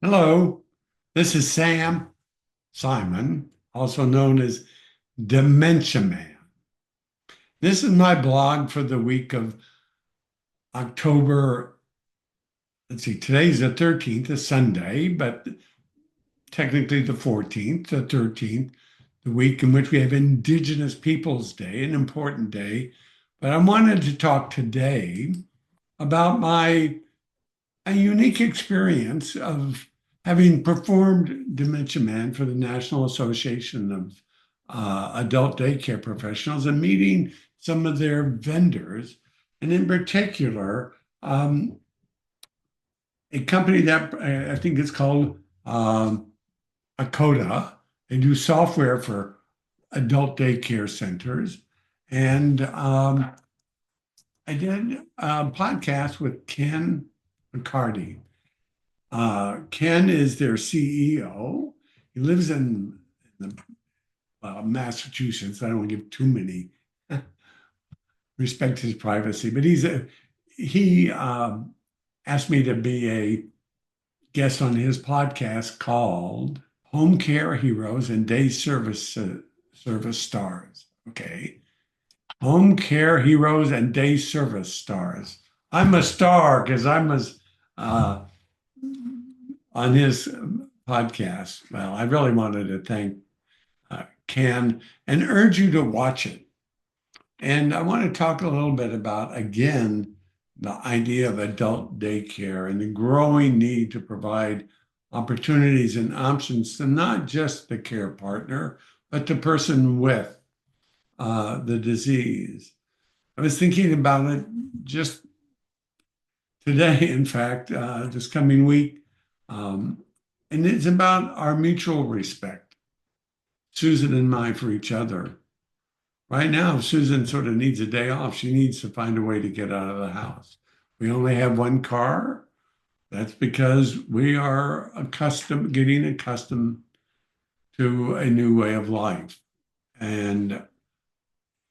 Hello, this is Simon, also known as Dementia Man. This is my blog for the week of October. Let's see, today's the 13th, a Sunday, but technically the 14th, the 13th, the week in which we have Indigenous Peoples Day, an important day. But I wanted to talk today about my a unique experience of having performed Dementia Man for the National Association of Adult Daycare Professionals and meeting some of their vendors, and in particular, a company that I think it's called Accoda. They do software for adult daycare centers. And I did a podcast with Ken Accardi. Ken is their CEO. He lives in Massachusetts. I don't want to give too many respect his privacy, but he asked me to be a guest on his podcast called Home Care Heroes and Day Service Stars. Okay, Home Care Heroes and Day Service Stars. I'm a star because I'm as on his podcast. Well, I really wanted to thank Ken and urge you to watch it. And I want to talk a little bit about, again, the idea of adult daycare and the growing need to provide opportunities and options to not just the care partner, but the person with the disease. I was thinking about it just today, in fact, this coming week. And it's about our mutual respect, Susan and I, for each other. Right now, Susan sort of needs a day off. She needs to find a way to get out of the house. We only have one car. That's because we are getting accustomed to a new way of life. And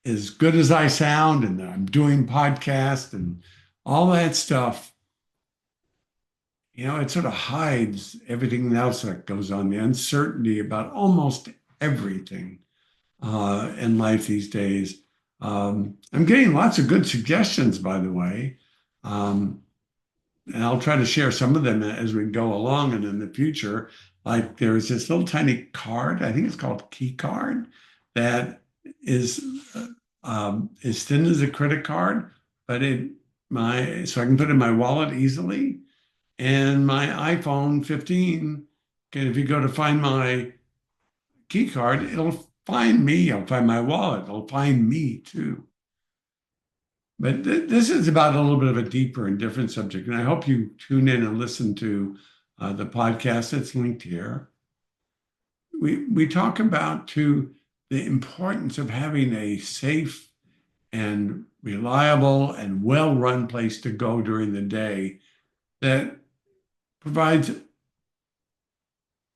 as good as I sound, and I'm doing podcasts and all that stuff, it sort of hides everything else that goes on, the uncertainty about almost everything in life these days. I'm getting lots of good suggestions, by the way. And I'll try to share some of them as we go along and in the future. Like there's this little tiny card, I think it's called Key Card, that is as thin as a credit card, but so I can put it in my wallet easily. And my iPhone 15, if you go to find my key card, it'll find me. It'll find my wallet. It'll find me too. But this is about a little bit of a deeper and different subject. And I hope you tune in and listen to the podcast that's linked here. We talk about too the importance of having a safe and reliable and well-run place to go during the day that provides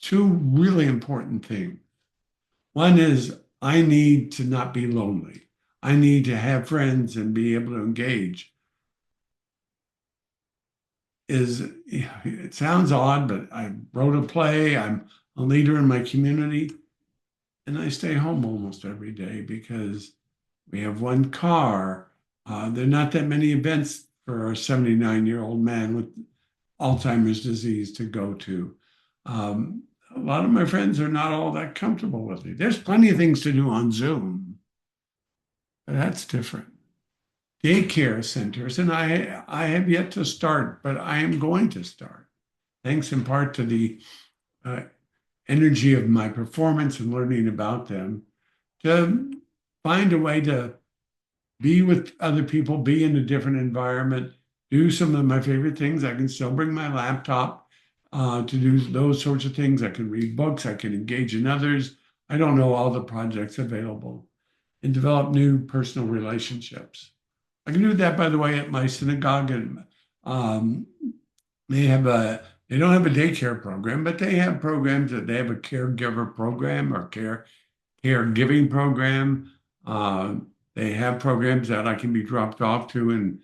two really important things. One is I need to not be lonely. I need to have friends and be able to engage. It sounds odd, but I wrote a play. I'm a leader in my community, and I stay home almost every day because we have one car. There are not that many events for a 79-year-old man with Alzheimer's disease to go to. A lot of my friends are not all that comfortable with it. There's plenty of things to do on Zoom, but that's different. Daycare centers, and I have yet to start, but I am going to start, thanks in part to the uh, energy of my performance and learning about them, to find a way to be with other people, be in a different environment, do some of my favorite things. I can still bring my laptop to do those sorts of things. I can read books, I can engage in others. I don't know all the projects available and develop new personal relationships. I can do that, by the way, at my synagogue, and um, they don't have a daycare program, but they have programs that they have a caregiver program or caregiving program. Uh, they have programs that I can be dropped off to and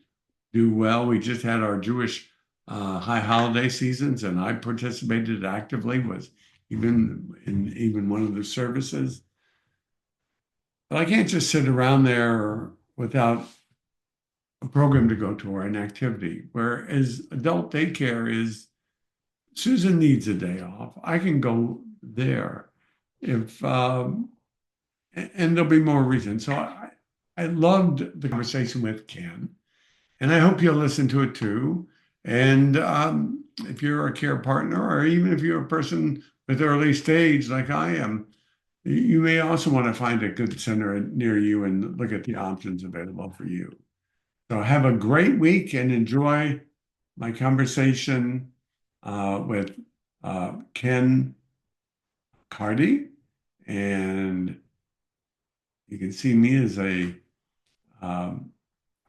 do well. We just had our Jewish high holiday seasons, and I participated actively, was even one of the services. But I can't just sit around there without a program to go to or an activity. Whereas adult daycare is Susan needs a day off. I can go there if and there'll be more reasons. So I loved the conversation with Ken, and I hope you'll listen to it too. And if you're a care partner, or even if you're a person with early stage like I am, you may also want to find a good center near you and look at the options available for you. So have a great week and enjoy my conversation with Ken Accardi. And you can see me as a um,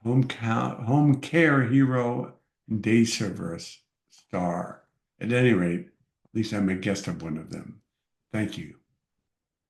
home care hero and day service star. At any rate, at least I'm a guest of one of them. Thank you.